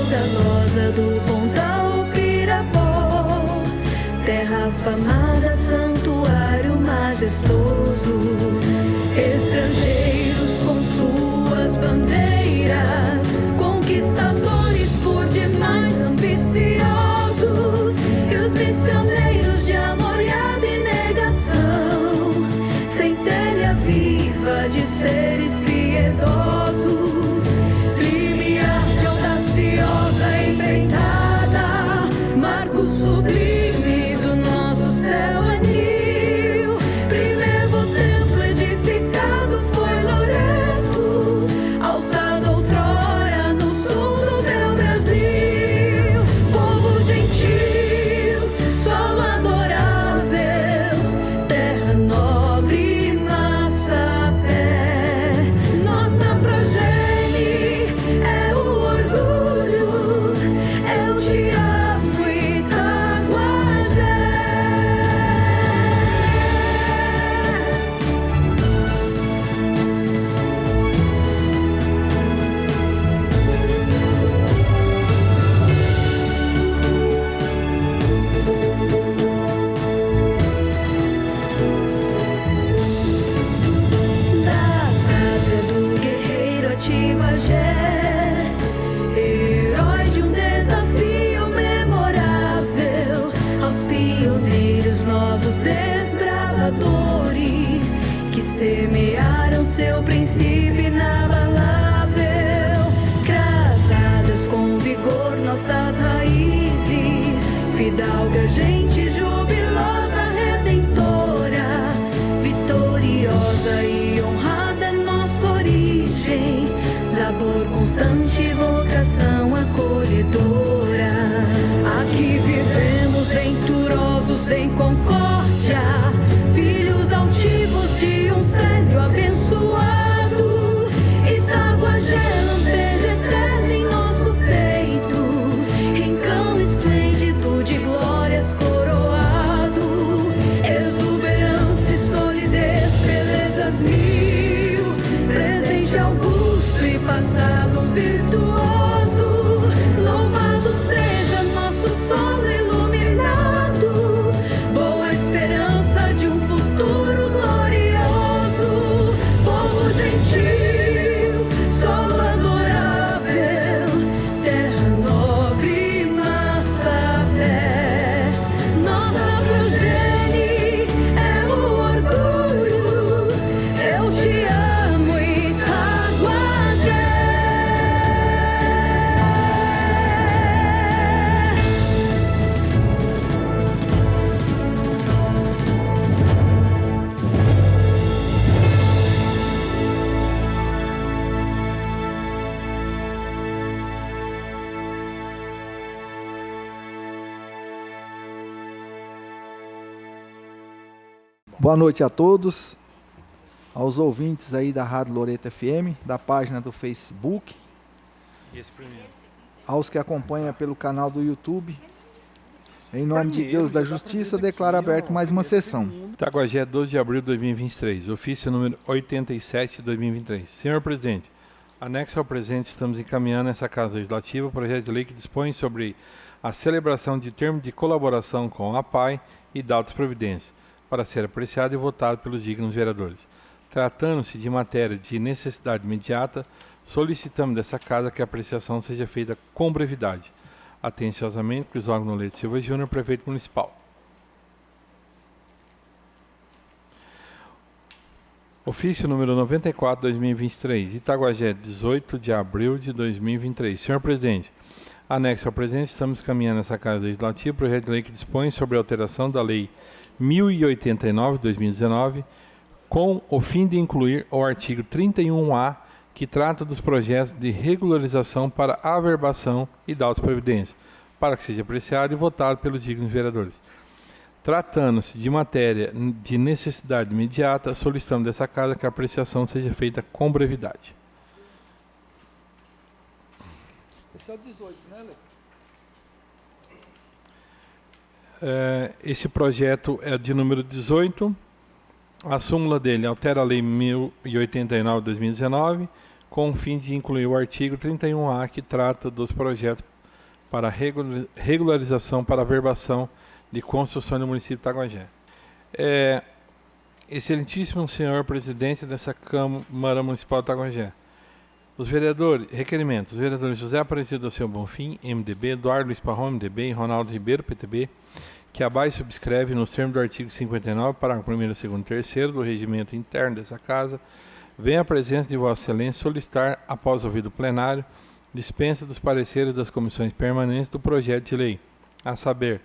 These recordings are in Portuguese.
caudalosa do Pontal Pirapó, terra afamada, santuário majestoso. Estrangeiros com suas bandeiras, conquistadores por demais ambiciosos, e os missioneiros de amor e abnegação, centelha viva de seres piedosos, limiar de audaciosa empreitada, marco sublime do nosso céu anil. Primeiro templo edificado foi Loreto, alçado outrora no sul do meu Brasil. Povo gentil, solo adorável, terra nobre, massa pé. Nossa progenie é o orgulho, eu te amo, Itaguajé. Da pátria do guerreiro Atiguajé, herói de um desafio memorável, aos pioneiros novos desbravadores que semearam seu princípio inabalável, cravadas com vigor nossas raízes, fidalga, gente jubilosa, redentora, vitoriosa e honrada é nossa origem, labor constante, vocação acolhedora. Aqui vivemos venturosos em concórdia, filhos altivos de um célio abençoado. Itaguajé, lampeja eterna em nosso peito, rincão esplêndido de glórias coroado, exuberância e solidez, belezas mil, presente augusto e passado virtuoso. Louvado seja nosso solo iluminado, boa esperança de um futuro glorioso. Povo gentil, solo adorável, terra nobre, massa pé. Nossa progenie é o orgulho, eu te amo, Itaguajé. Boa noite a todos, aos ouvintes aí da Rádio Loreto FM, da página do Facebook, aos que acompanham pelo canal do YouTube. Em nome de Deus da Justiça, declaro aberto mais uma sessão. Itaguajé, 12 de abril de 2023, ofício número 87 de 2023. Senhor Presidente, anexo ao presente, estamos encaminhando essa Casa Legislativa o projeto de lei que dispõe sobre a celebração de termo de colaboração com a APAI e datas providências, para ser apreciado e votado pelos dignos vereadores. Tratando-se de matéria de necessidade imediata, solicitamos dessa Casa que a apreciação seja feita com brevidade. Atenciosamente, Crisógono Leite Silva Júnior, Prefeito Municipal. Ofício número 94, 2023, Itaguajé, 18 de abril de 2023. Senhor Presidente, anexo ao presente, estamos caminhando essa Casa Legislativa o projeto de lei que dispõe sobre a alteração da Lei 1089 de 2019, com o fim de incluir o artigo 31A, que trata dos projetos de regularização para averbação e datas providências, para que seja apreciado e votado pelos dignos vereadores. Tratando-se de matéria de necessidade imediata, solicitamos dessa Casa que a apreciação seja feita com brevidade. Esse é o 18, né, Lê? Esse projeto é de número 18. A súmula dele altera a Lei 1089 de 2019, com o fim de incluir o artigo 31A, que trata dos projetos para regularização para averbação de construção no município de Itaguajé. Excelentíssimo senhor presidente dessa Câmara Municipal de Itaguajé, os vereadores, requerimentos, os vereadores José Aparecido do Seu Bonfim, MDB, Eduardo Luiz Parrão, MDB e Ronaldo Ribeiro, PTB, que abaixo subscreve nos termos do artigo 59, parágrafo 1º, 2º e 3º do regimento interno dessa casa, vem à presença de Vossa Excelência solicitar, após ouvido o plenário, dispensa dos pareceres das comissões permanentes do projeto de lei, a saber,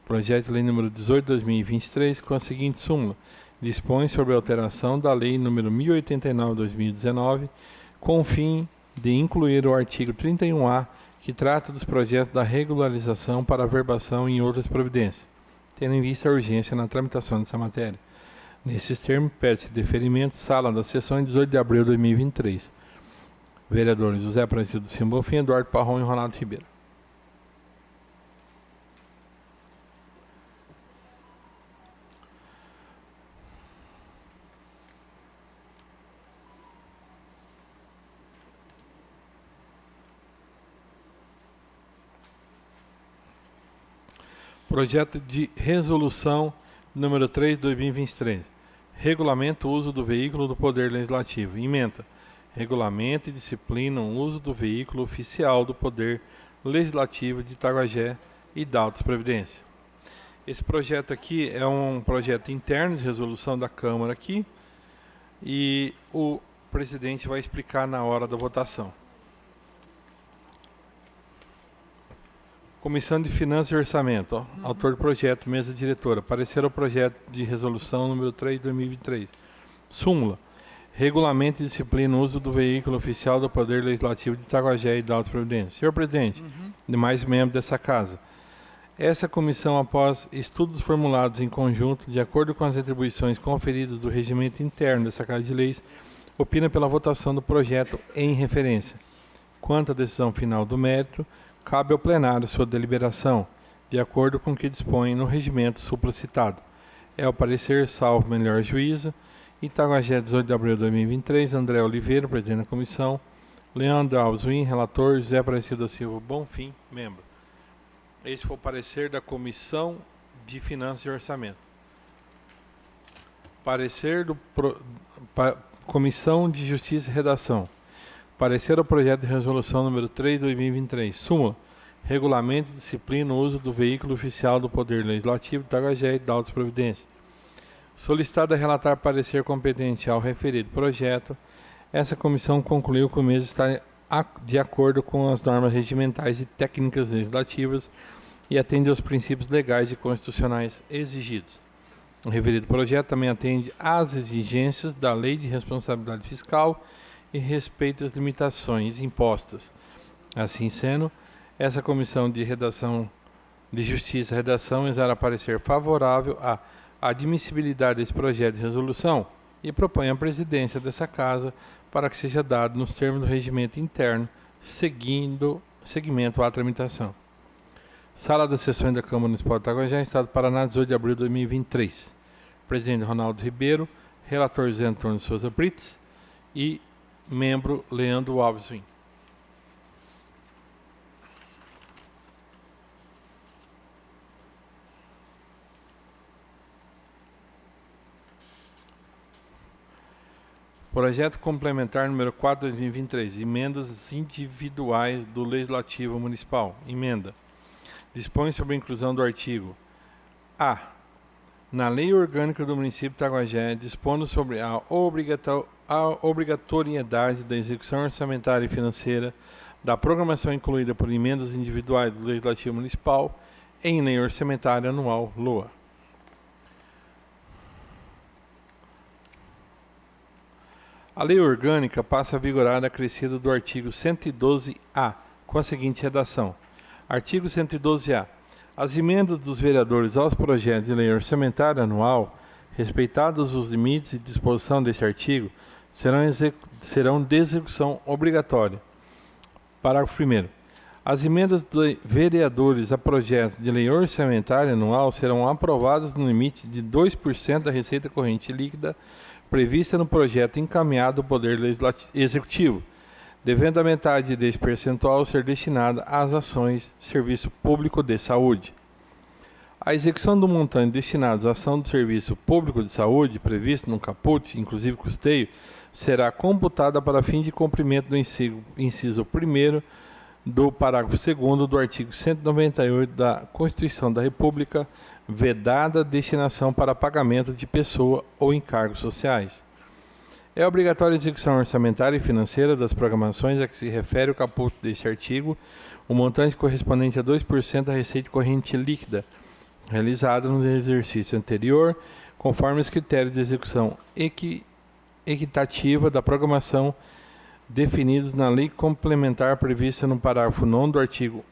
projeto de lei número 18/2023, com a seguinte súmula: dispõe sobre a alteração da lei número 1089/2019, com o fim de incluir o artigo 31A, que trata dos projetos da regularização para averbação e outras providências, tendo em vista a urgência na tramitação dessa matéria. Nesses termos, pede-se deferimento, sala das sessões, 18 de abril de 2023. Vereadores José Aparecido do Seu Bonfim, Eduardo Parrão e Ronaldo Ribeiro. Projeto de resolução número 3 de 2023. Regulamento o uso do veículo do Poder Legislativo. Emenda. Regulamento e disciplina o uso do veículo oficial do Poder Legislativo de Itaguajé e da Altas Previdência. Esse projeto aqui é um projeto interno de resolução da Câmara aqui e o presidente vai explicar na hora da votação. Comissão de Finanças e Orçamento, autor do projeto, mesa diretora, parecer ao projeto de resolução número 3 de 2023. Súmula, regulamento e disciplina o uso do veículo oficial do Poder Legislativo de Itaguajé e da Alta Previdência. Senhor presidente, demais membros dessa casa, essa comissão, após estudos formulados em conjunto, de acordo com as atribuições conferidas do regimento interno dessa Casa de Leis, opina pela votação do projeto em referência. Quanto à decisão final do mérito, cabe ao plenário sua deliberação, de acordo com o que dispõe no regimento supracitado. É o parecer, salvo melhor juízo. Itaguajé, 18 de abril de 2023, André Oliveira, presidente da comissão, Leandro Alves Win, relator, José Aparecido da Silva Bonfim, membro. Esse foi o parecer da Comissão de Finanças e Orçamento. Parecer do Comissão de Justiça e Redação. Parecer ao projeto de resolução número 3 de 2023. Súmula. Regulamento e disciplina o uso do veículo oficial do Poder Legislativo de Itaguajé e da Altas Providências. Solicitado a relatar parecer competente ao referido projeto, essa comissão concluiu que o mesmo está de acordo com as normas regimentais e técnicas legislativas e atende aos princípios legais e constitucionais exigidos. O referido projeto também atende às exigências da Lei de Responsabilidade Fiscal e respeita as limitações impostas. Assim sendo, essa comissão de Justiça e Redação exara parecer favorável à admissibilidade desse projeto de resolução e propõe à presidência dessa casa para que seja dado nos termos do regimento interno, seguimento à tramitação. Sala das Sessões da Câmara Municipal de Itaguajé, Estado do Paraná, 18 de abril de 2023. Presidente Ronaldo Ribeiro, relator José Antônio Souza Brits e membro Leandro Alves Win. Projeto complementar número 4 de 2023, emendas individuais do Legislativo Municipal. Emenda. Dispõe sobre a inclusão do artigo A. Na Lei Orgânica do Município de Itaguajé, dispondo sobre a obrigatoriedade da execução orçamentária e financeira da programação incluída por emendas individuais do Legislativo Municipal em Lei Orçamentária Anual, LOA. A lei orgânica passa a vigorar acrescido do artigo 112-A, com a seguinte redação. Artigo 112-A. As emendas dos vereadores aos projetos de lei orçamentária anual, respeitados os limites e disposição deste artigo, serão de execução obrigatória. Parágrafo 1º. As emendas de vereadores a projetos de lei orçamentária anual serão aprovadas no limite de 2% da receita corrente líquida prevista no projeto encaminhado ao Poder Executivo, devendo a metade desse percentual ser destinada às ações de serviço público de saúde. A execução do montante destinado à ação do serviço público de saúde, previsto no caput, inclusive custeio, será computada para fim de cumprimento do inciso 1º do parágrafo 2º do artigo 198 da Constituição da República, vedada a destinação para pagamento de pessoa ou encargos sociais. É obrigatória a execução orçamentária e financeira das programações a que se refere o caput deste artigo, o montante correspondente a 2% da receita corrente líquida, realizada no exercício anterior, conforme os critérios de execução equitativa da programação definidos na lei complementar prevista no parágrafo 9º do artigo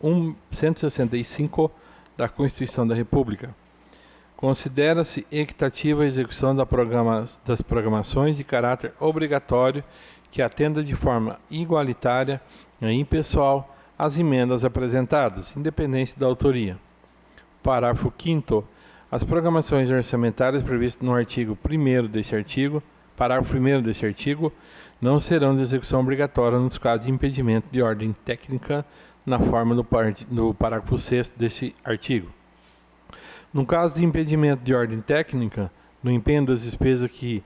165 da Constituição da República. Considera-se equitativa a execução das programações de caráter obrigatório que atenda de forma igualitária e impessoal às emendas apresentadas, independente da autoria. Parágrafo 5º. As programações orçamentárias previstas no artigo 1º deste artigo, parágrafo 1º deste artigo, não serão de execução obrigatória nos casos de impedimento de ordem técnica na forma do parágrafo 6º deste artigo. No caso de impedimento de ordem técnica, no empenho das despesas que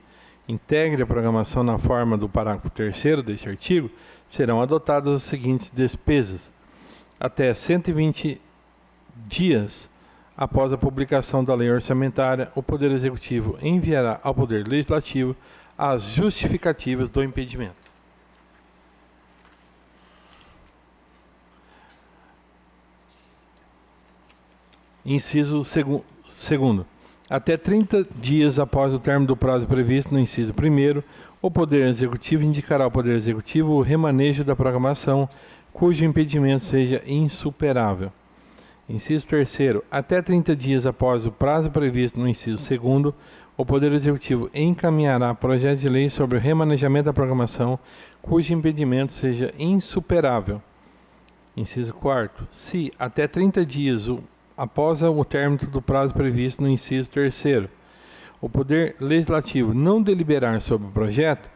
integre a programação na forma do parágrafo 3º deste artigo, serão adotadas as seguintes despesas. Até 120 dias após a publicação da lei orçamentária, o Poder Executivo enviará ao Poder Legislativo as justificativas do impedimento. Inciso 2º. Até 30 dias após o término do prazo previsto no inciso 1º, o Poder Executivo indicará ao Poder Executivo o remanejo da programação cujo impedimento seja insuperável. Inciso 3º. Até 30 dias após o prazo previsto no inciso 2º, o Poder Executivo encaminhará projeto de lei sobre o remanejamento da programação cujo impedimento seja insuperável. Inciso 4º. Se, até 30 dias após o término do prazo previsto no inciso 3º, o Poder Legislativo não deliberar sobre o projeto,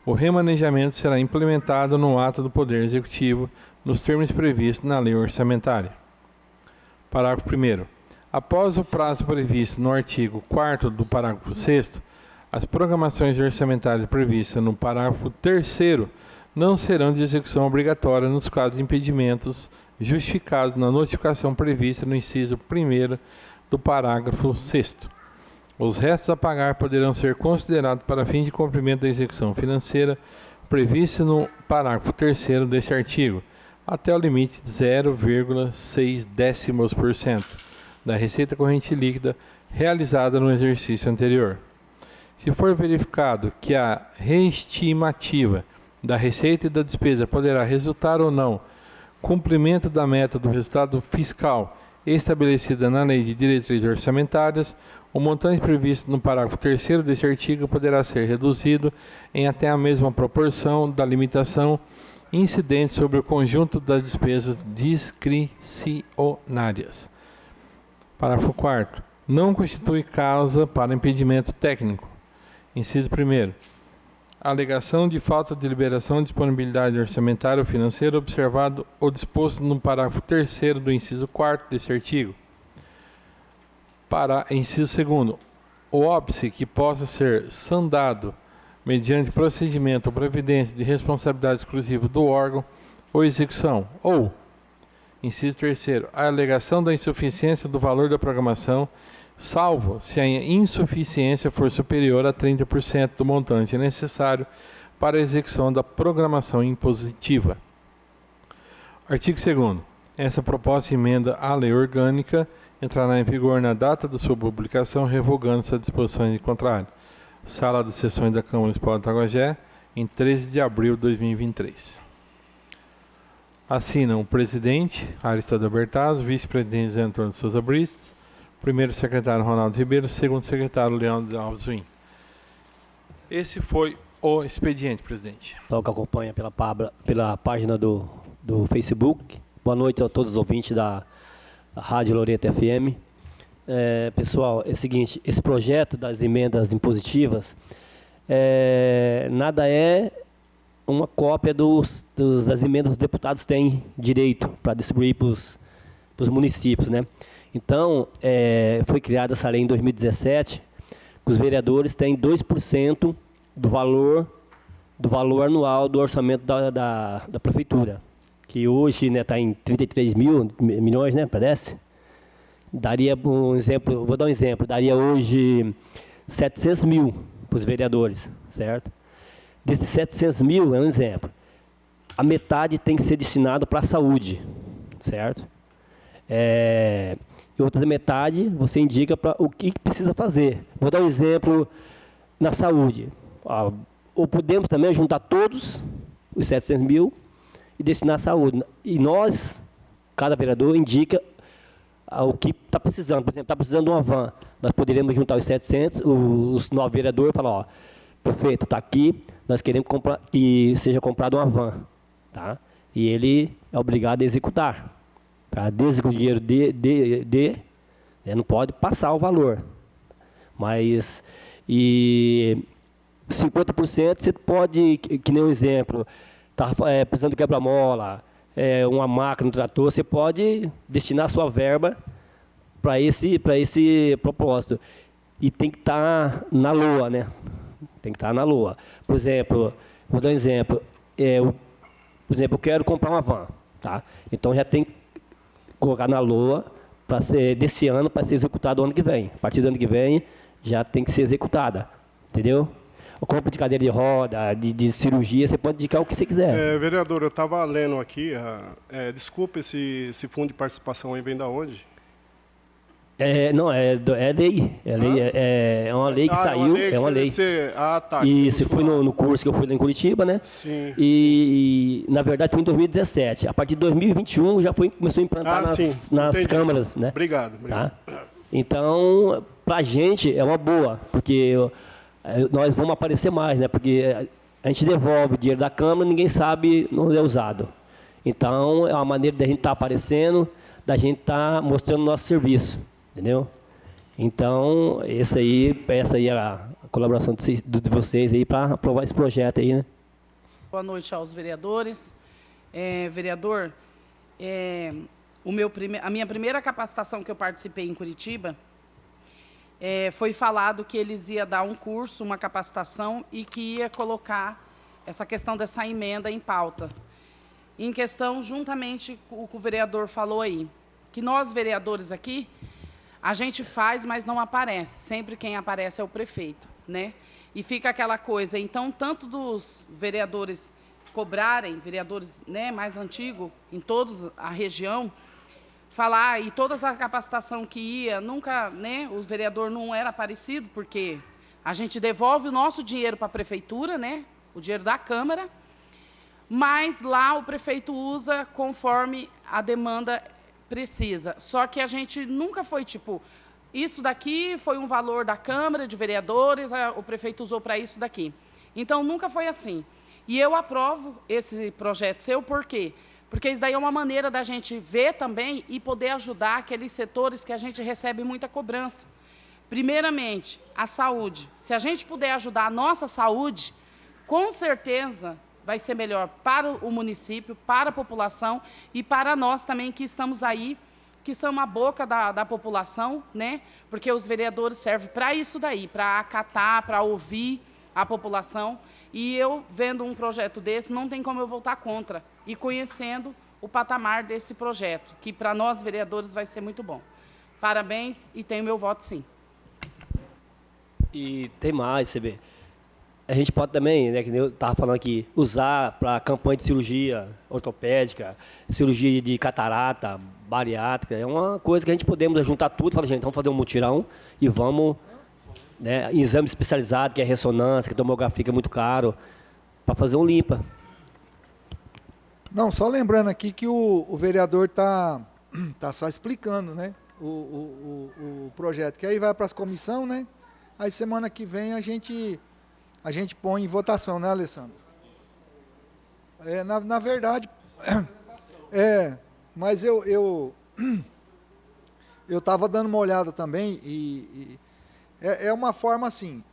o remanejamento será implementado no ato do Poder Executivo nos termos previstos na lei orçamentária. Parágrafo 1º. Após o prazo previsto no artigo 4º do parágrafo 6º, as programações orçamentárias previstas no parágrafo 3º não serão de execução obrigatória nos casos de impedimentos justificados na notificação prevista no inciso 1º do parágrafo 6º. Os restos a pagar poderão ser considerados para fim de cumprimento da execução financeira prevista no parágrafo 3º deste artigo, até o limite de 0,006% da receita corrente líquida realizada no exercício anterior. Se for verificado que a reestimativa da receita e da despesa poderá resultar ou não cumprimento da meta do resultado fiscal estabelecida na Lei de Diretrizes Orçamentárias, o montante previsto no parágrafo 3º deste artigo poderá ser reduzido em até a mesma proporção da limitação incidente sobre o conjunto das despesas discricionárias. Parágrafo 4º. Não constitui causa para impedimento técnico. Inciso 1º. Alegação de falta de liberação de disponibilidade orçamentária ou financeira observado o disposto no parágrafo 3º do inciso 4º deste artigo. Para inciso 2º. O óbice que possa ser sandado mediante procedimento ou previdência de responsabilidade exclusiva do órgão ou execução, ou, inciso 3º, a alegação da insuficiência do valor da programação, salvo se a insuficiência for superior a 30% do montante necessário para a execução da programação impositiva. Artigo 2º. Essa proposta de emenda à lei orgânica entrará em vigor na data da sua publicação, revogando-se as disposições de contrário. Sala de Sessões da Câmara Municipal de Itaguajé, em 13 de abril de 2023. Assinam o presidente, Aristado Bertazzo, vice-presidente José Antônio de Souza Brites, primeiro secretário Ronaldo Ribeiro, segundo secretário Leandro Alves Win. Esse foi o expediente, presidente. Então, que acompanha pela página do Facebook. Boa noite a todos os ouvintes da Rádio Loreto FM. Pessoal, é o seguinte, esse projeto das emendas impositivas nada é uma cópia das emendas que os deputados têm direito para distribuir para os municípios, né? Então, foi criada essa lei em 2017, que os vereadores têm 2% do valor anual do orçamento da prefeitura, que hoje está em 33 milhões, né, parece? Daria um exemplo, vou dar um exemplo, daria hoje 700 mil para os vereadores, certo? Desses 700 mil, é um exemplo, a metade tem que ser destinado para a saúde, certo? E outra metade você indica para o que precisa fazer. Vou dar um exemplo na saúde. Ou podemos também juntar todos os 700 mil e destinar à saúde. E nós, cada vereador, indica o que está precisando. Por exemplo, está precisando de uma van. Nós poderíamos juntar os 700, os 9 vereadores e falar, ó, prefeito, está aqui, nós queremos que seja comprada uma van. Tá? E ele é obrigado a executar. Tá? Desde que o dinheiro não pode passar o valor. Mas, 50% você pode, que nem um exemplo, está precisando de quebra-mola, uma máquina, um trator, você pode destinar a sua verba para esse propósito. E tem que estar na LOA, né? Tem que estar na LOA. Por exemplo, vou dar um exemplo. Por exemplo, eu quero comprar uma van. Tá? Então já tem que colocar na LOA para ser desse ano, para ser executado o ano que vem. A partir do ano que vem já tem que ser executada. Entendeu? A compra de cadeira de roda, de cirurgia, você pode indicar o que você quiser. Vereador, eu estava lendo aqui, desculpa, esse fundo de participação aí vem da onde? Não, é lei. É uma lei que saiu. É uma lei. Tá. Isso, fui no curso que eu fui lá em Curitiba, né? Sim. E na verdade, foi em 2017. A partir de 2021, já começou a implantar nas câmaras, né? Obrigado. Tá? Então, para a gente, é uma boa, porque nós vamos aparecer mais, né? Porque a gente devolve o dinheiro da Câmara e ninguém sabe onde é usado. Então, é uma maneira da gente estar aparecendo, da gente estar mostrando o nosso serviço, entendeu? Então, essa aí é a colaboração de vocês aí para aprovar esse projeto aí, né? Boa noite aos vereadores. Vereador, a minha primeira capacitação que eu participei em Curitiba, foi falado que eles iam dar um curso, uma capacitação, e que ia colocar essa questão dessa emenda em pauta. Em questão, juntamente com o que o vereador falou aí, que nós, vereadores aqui, a gente faz, mas não aparece. Sempre quem aparece é o prefeito, né? E fica aquela coisa, então, tanto dos vereadores cobrarem, vereadores, né, mais antigos, em toda a região, falar, e toda a capacitação que ia, nunca, né, o vereador não era aparecido, porque a gente devolve o nosso dinheiro para a prefeitura, né, o dinheiro da Câmara, mas lá o prefeito usa conforme a demanda precisa. Só que a gente nunca foi, tipo, isso daqui foi um valor da Câmara de Vereadores, o prefeito usou para isso daqui. Então, nunca foi assim. E eu aprovo esse projeto seu, por quê? Porque isso daí é uma maneira da gente ver também e poder ajudar aqueles setores que a gente recebe muita cobrança. Primeiramente, a saúde. Se a gente puder ajudar a nossa saúde, com certeza vai ser melhor para o município, para a população e para nós também que estamos aí, que somos a boca da população, né? Porque os vereadores servem para isso daí, para acatar, para ouvir a população. E eu, vendo um projeto desse, não tem como eu voltar contra. E conhecendo o patamar desse projeto, que para nós, vereadores, vai ser muito bom. Parabéns e tenho meu voto, sim. E tem mais, você vê. A gente pode também, né, que eu estava falando aqui, usar para campanha de cirurgia ortopédica, cirurgia de catarata, bariátrica. É uma coisa que a gente podemos juntar tudo. Falar, gente, vamos fazer um mutirão e vamos, né, exame especializado, que é ressonância, que tomografia, que é muito caro, para fazer um limpa. Não, só lembrando aqui que o vereador tá só explicando, né, o projeto, que aí vai para as comissões, né? Aí semana que vem a gente põe em votação, né, Alessandro? Na verdade, mas eu estava dando uma olhada também e é uma forma assim,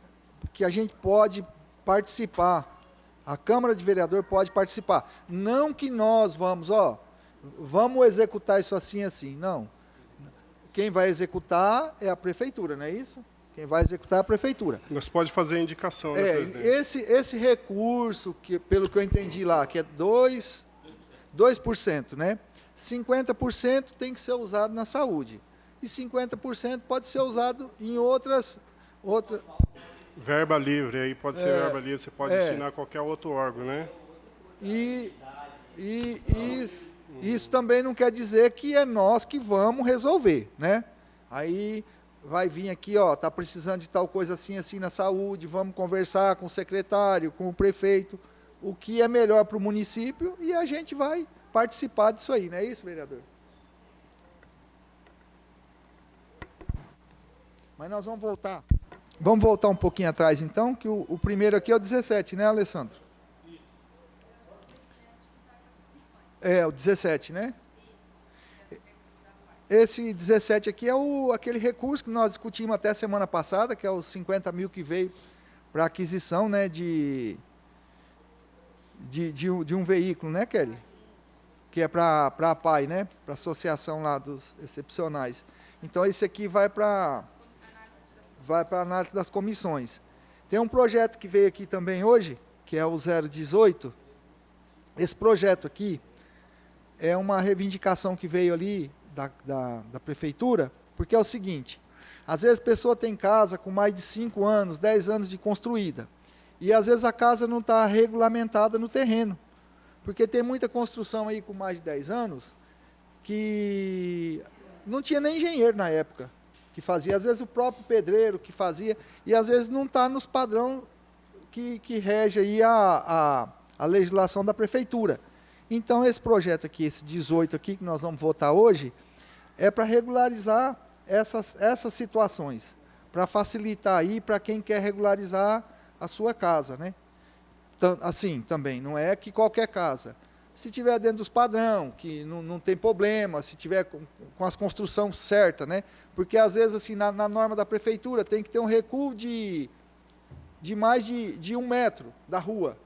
que a gente pode participar A Câmara de Vereador pode participar. Não que nós vamos executar isso assim, assim. Não. Quem vai executar é a Prefeitura, não é isso? Quem vai executar é a Prefeitura. Nós pode fazer a indicação, né, presidente? Esse recurso, que, pelo que eu entendi lá, que é 2%, né? 50% tem que ser usado na saúde. E 50% pode ser usado em outras. Verba livre, aí pode ser verba livre, você pode destinar a qualquer outro órgão, né? E isso também não quer dizer que é nós que vamos resolver, né? Aí vai vir aqui, tá precisando de tal coisa assim, assim na saúde, vamos conversar com o secretário, com o prefeito, o que é melhor para o município e a gente vai participar disso aí, não é isso, vereador? Mas nós vamos voltar. Vamos voltar um pouquinho atrás, então, que o primeiro aqui é o 17, né, Alessandro? É, o 17, né? Esse 17 aqui é aquele recurso que nós discutimos até semana passada, que é os 50 mil que veio para aquisição, né, de um veículo, né, Kelly? Que é para a PAI, né? Para a associação lá dos excepcionais. Então, esse aqui vai para a análise das comissões. Tem um projeto que veio aqui também hoje, que é o 018. Esse projeto aqui é uma reivindicação que veio ali da prefeitura, porque é o seguinte, às vezes a pessoa tem casa com mais de 5 anos, 10 anos de construída, e às vezes a casa não está regulamentada no terreno, porque tem muita construção aí com mais de 10 anos, que não tinha nem engenheiro na época, que fazia, às vezes o próprio pedreiro que fazia, e às vezes não está nos padrões que rege aí a legislação da prefeitura. Então, esse projeto aqui, esse 18 aqui, que nós vamos votar hoje, é para regularizar essas situações, para facilitar aí para quem quer regularizar a sua casa, né? Assim, também, não é que qualquer casa. Se tiver dentro dos padrões, que não tem problema, se tiver com as construções certas, né? Porque, às vezes, assim, na norma da prefeitura, tem que ter um recuo de mais de 1 metro da rua.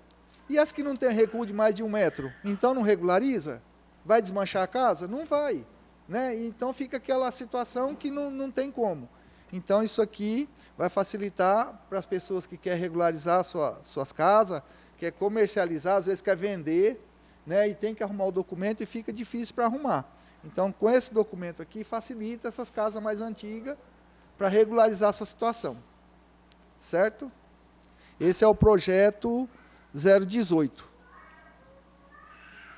E as que não tem recuo de mais de 1 metro, então não regulariza? Vai desmanchar a casa? Não vai, né? Então fica aquela situação que não tem como. Então isso aqui vai facilitar para as pessoas que querem regularizar suas casas, quer comercializar, às vezes quer vender, né? E tem que arrumar o documento e fica difícil para arrumar. Então com esse documento aqui facilita essas casas mais antigas para regularizar essa situação. Certo? Esse é o projeto 018.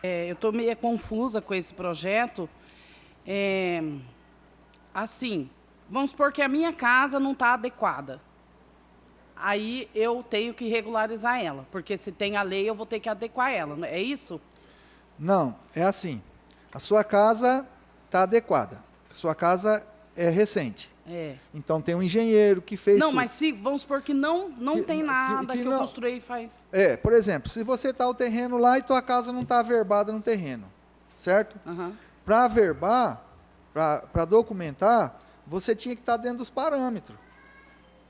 Eu estou meio confusa com esse projeto. Assim, vamos supor que a minha casa não está adequada. Aí eu tenho que regularizar ela, porque se tem a lei eu vou ter que adequar ela, é isso? Não, é assim. A sua casa está adequada. A sua casa é recente. Então tem um engenheiro que fez não, tudo. mas se vamos supor que não tem nada que eu construí faz... Por exemplo, se você está o terreno lá e tua casa não está averbada no terreno, certo? Para averbar, para documentar, você tinha que estar dentro dos parâmetros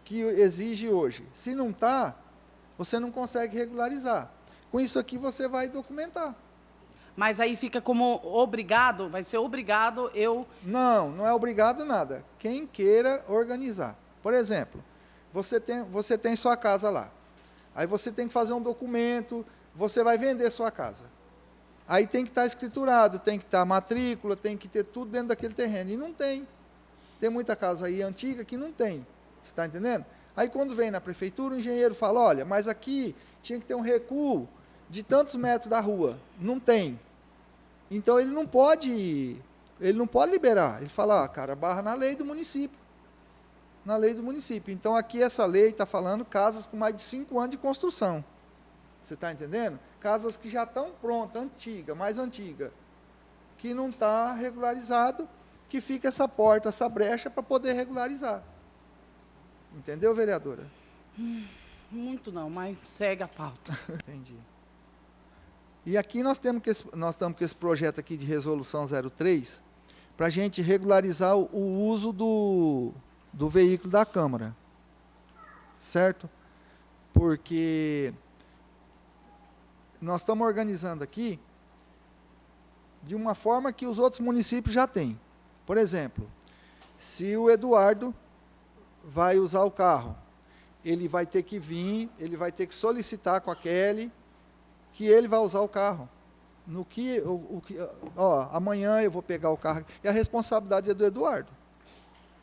que exige hoje. Se não está, você não consegue regularizar. Com isso aqui você vai documentar. Mas aí fica como obrigado, vai ser obrigado eu... Não é obrigado nada. Quem queira organizar. Por exemplo, você tem sua casa lá. Aí você tem que fazer um documento, você vai vender sua casa. Aí tem que estar escriturado, tem que estar matrícula, tem que ter tudo dentro daquele terreno. E não tem. Tem muita casa aí antiga que não tem. Você está entendendo? Aí quando vem na prefeitura, o engenheiro fala, olha, mas aqui tinha que ter um recuo de tantos metros da rua. Não tem. Então ele não pode liberar. Ele fala, cara, barra na lei do município. Na lei do município. Então aqui essa lei está falando casas com mais de 5 anos de construção. Você está entendendo? Casas que já estão prontas, mais antiga, que não está regularizado, que fica essa porta, essa brecha para poder regularizar. Entendeu, vereadora? Muito não, mas segue a pauta. Entendi. E aqui nós estamos com esse projeto aqui de resolução 03, para a gente regularizar o uso do veículo da Câmara. Certo? Porque nós estamos organizando aqui de uma forma que os outros municípios já têm. Por exemplo, se o Eduardo vai usar o carro, ele vai ter que vir, ele vai ter que solicitar com a Kelly que ele vai usar o carro. Amanhã eu vou pegar o carro. E a responsabilidade é do Eduardo.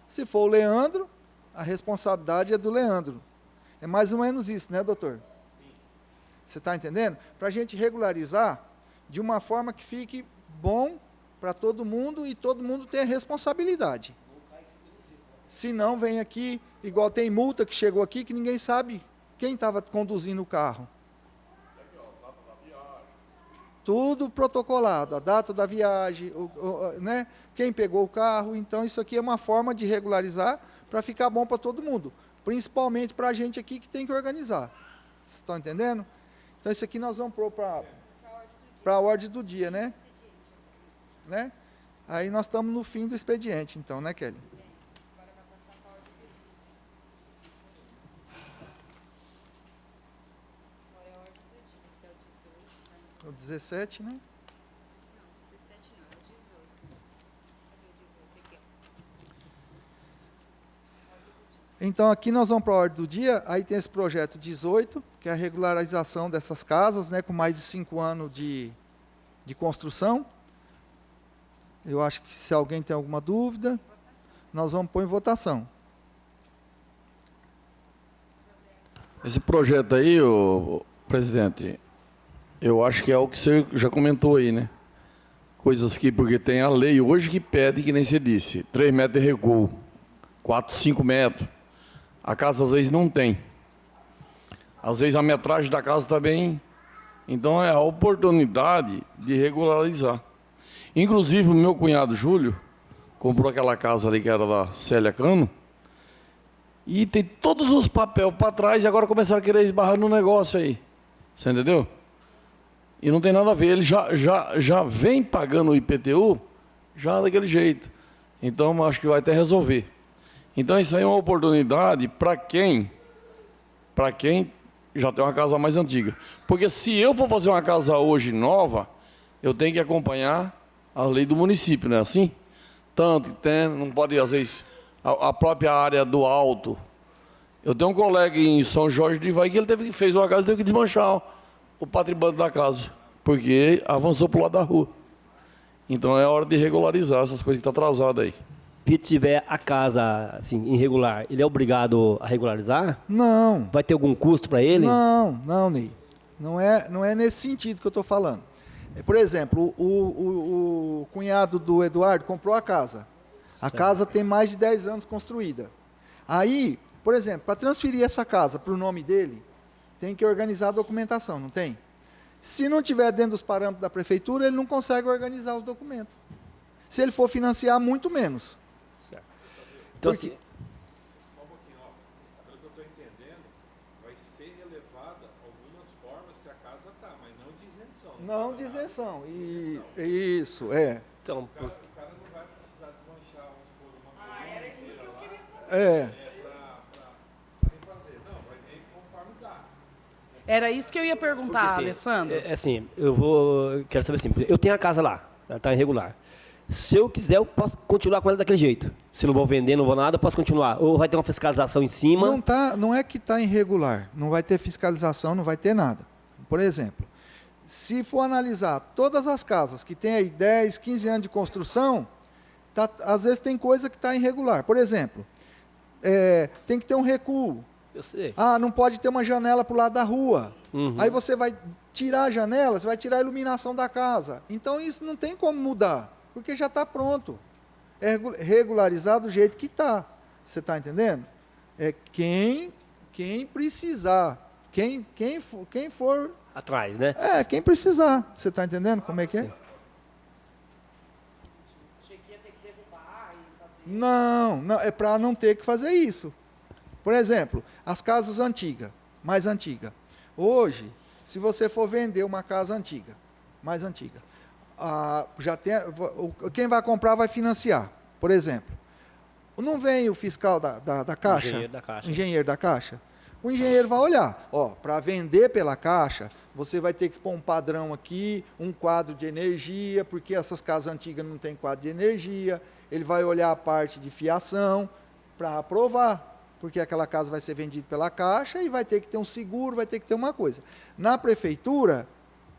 Se for o Leandro, a responsabilidade é do Leandro. É mais ou menos isso, né, doutor? Sim. Você está entendendo? Para a gente regularizar de uma forma que fique bom para todo mundo e todo mundo tenha responsabilidade. Se não, vem aqui, igual tem multa que chegou aqui, que ninguém sabe quem estava conduzindo o carro. Tudo protocolado, a data da viagem, né? Quem pegou o carro. Então, isso aqui é uma forma de regularizar para ficar bom para todo mundo. Principalmente para a gente aqui que tem que organizar. Vocês estão entendendo? Então, isso aqui nós vamos pôr para a ordem do dia, né? Aí nós estamos no fim do expediente, então, né, Kelly? O 17, né? Então, aqui nós vamos para a ordem do dia, aí tem esse projeto 18, que é a regularização dessas casas, né, com mais de 5 anos de construção. Eu acho que se alguém tem alguma dúvida, nós vamos pôr em votação. Esse projeto aí, presidente, eu acho que é o que você já comentou aí, né? Coisas que, porque tem a lei hoje que pede, que nem você disse, 3 metros de recuo, 4, 5 metros. A casa às vezes não tem. Às vezes a metragem da casa também. Então é a oportunidade de regularizar. Inclusive o meu cunhado Júlio comprou aquela casa ali que era da Célia Cano. E tem todos os papéis para trás e agora começaram a querer esbarrar no negócio aí. Você entendeu? E não tem nada a ver. Ele já vem pagando o IPTU já daquele jeito. Então acho que vai até resolver. Então isso aí é uma oportunidade para quem já tem uma casa mais antiga. Porque se eu for fazer uma casa hoje nova, eu tenho que acompanhar a lei do município, não é assim? Tanto que tem, não pode, às vezes, a própria área do alto. Eu tenho um colega em São Jorge de Vai que ele fez uma casa e teve que desmanchar o patrimônio da casa, porque avançou para o lado da rua. Então é hora de regularizar essas coisas que estão atrasadas aí. Se tiver a casa assim, irregular, ele é obrigado a regularizar? Não. Vai ter algum custo para ele? Não, Ney. Não é nesse sentido que eu estou falando. Por exemplo, o cunhado do Eduardo comprou a casa. A casa tem mais de 10 anos construída. Aí, por exemplo, para transferir essa casa para o nome dele, tem que organizar a documentação, não tem? Se não tiver dentro dos parâmetros da prefeitura, ele não consegue organizar os documentos. Se ele for financiar, muito menos. Certo. Então, assim, Só um pouquinho, pelo que eu estou entendendo, vai ser relevada algumas formas que a casa está, mas não de isenção. Não de isenção. Isso, é. então, O cara não vai precisar desmanchar, vamos supor, uma coisa. Era isso que eu queria saber. Para refazer. Não, vai ver conforme dá. Era isso que eu ia perguntar, assim, Alessandro. assim, quero saber assim, eu tenho a casa lá, ela está irregular. Se eu quiser, eu posso continuar com ela daquele jeito. Se não vou vender, não vou nada, eu posso continuar. Ou vai ter uma fiscalização em cima. Não é que está irregular. Não vai ter fiscalização, não vai ter nada. Por exemplo, se for analisar todas as casas que têm aí 10, 15 anos de construção, às vezes tem coisa que está irregular. Por exemplo, tem que ter um recuo. Eu sei. Não pode ter uma janela para o lado da rua. Uhum. Aí você vai tirar a janela, você vai tirar a iluminação da casa. Então isso não tem como mudar, porque já está pronto. É regularizar do jeito que está. Você está entendendo? É quem precisar, quem for... Atrás, né? quem precisar. Você está entendendo como é que é? Achei que ia ter que derrubar e fazer. Não, é para não ter que fazer isso. Por exemplo, as casas antigas, mais antigas. Hoje, se você for vender uma casa antiga, mais antiga, quem vai comprar vai financiar. Por exemplo, não vem o fiscal da Caixa? Engenheiro da Caixa. Engenheiro da Caixa. O engenheiro vai olhar, para vender pela Caixa, você vai ter que pôr um padrão aqui, um quadro de energia, porque essas casas antigas não têm quadro de energia. Ele vai olhar a parte de fiação para aprovar, porque aquela casa vai ser vendida pela Caixa e vai ter que ter um seguro, vai ter que ter uma coisa. Na prefeitura,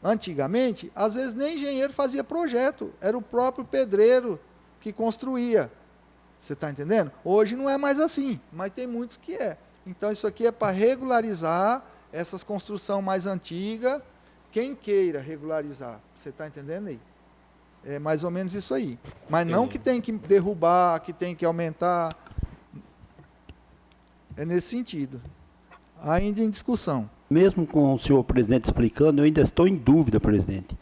antigamente, às vezes nem engenheiro fazia projeto, era o próprio pedreiro que construía. Você está entendendo? Hoje não é mais assim, mas tem muitos que é. Então isso aqui é para regularizar essas construções mais antigas, quem queira regularizar. Você está entendendo aí? É mais ou menos isso aí. Mas não que tem que derrubar, que tem que aumentar. É nesse sentido. Ainda em discussão. Mesmo com o senhor presidente explicando, eu ainda estou em dúvida, presidente.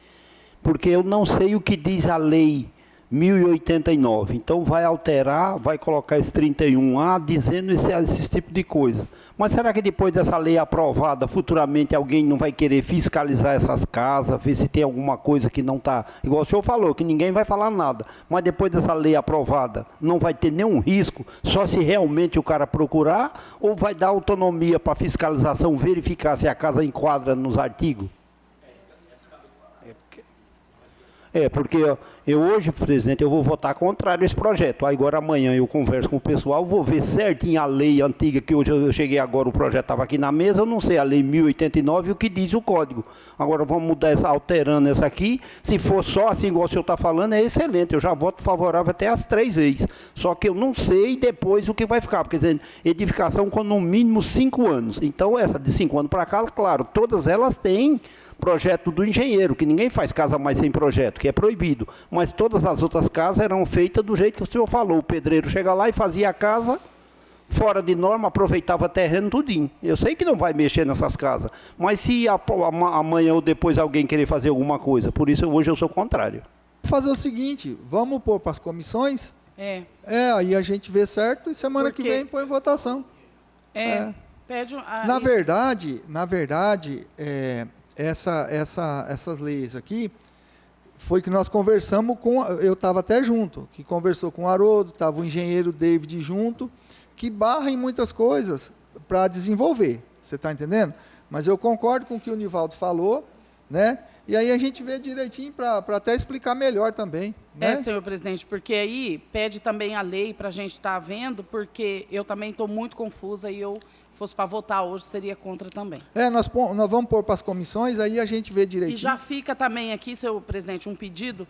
Porque eu não sei o que diz a lei 1089. Então vai alterar, vai colocar esse 31A dizendo esse tipo de coisa. Mas será que depois dessa lei aprovada, futuramente alguém não vai querer fiscalizar essas casas, ver se tem alguma coisa que não está... Igual o senhor falou, que ninguém vai falar nada. Mas depois dessa lei aprovada, não vai ter nenhum risco, só se realmente o cara procurar, ou vai dar autonomia para a fiscalização verificar se a casa enquadra nos artigos? Porque eu hoje, presidente, eu vou votar contrário a esse projeto. Agora amanhã eu converso com o pessoal, vou ver certinho a lei antiga, que hoje eu cheguei agora, o projeto estava aqui na mesa, eu não sei a lei 1089 o que diz o código. Agora vamos mudar essa, alterando essa aqui. Se for só assim, igual o senhor está falando, é excelente. Eu já voto favorável até as 3 vezes. Só que eu não sei depois o que vai ficar, porque dizer, edificação com no mínimo 5 anos. Então essa de 5 anos para cá, claro, todas elas têm projeto do engenheiro, que ninguém faz casa mais sem projeto, que é proibido. Mas todas as outras casas eram feitas do jeito que o senhor falou. O pedreiro chega lá e fazia a casa fora de norma, aproveitava terreno tudinho. Eu sei que não vai mexer nessas casas, mas se amanhã ou depois alguém querer fazer alguma coisa, por isso hoje eu sou contrário. Fazer o seguinte, vamos pôr para as comissões? Aí a gente vê certo e semana que vem põe em votação. Pede Na verdade, essas leis aqui, foi que nós conversamos com, eu estava até junto, que conversou com o Haroldo, estava o engenheiro David junto, que barra em muitas coisas para desenvolver, você está entendendo? Mas eu concordo com o que o Nivaldo falou, né? E aí a gente vê direitinho para até explicar melhor também. Né? Senhor presidente, porque aí pede também a lei para a gente estar vendo, porque eu também estou muito confusa e eu fosse para votar hoje, seria contra também. Nós vamos pôr para as comissões, aí a gente vê direitinho. E já fica também aqui, senhor presidente, um pedido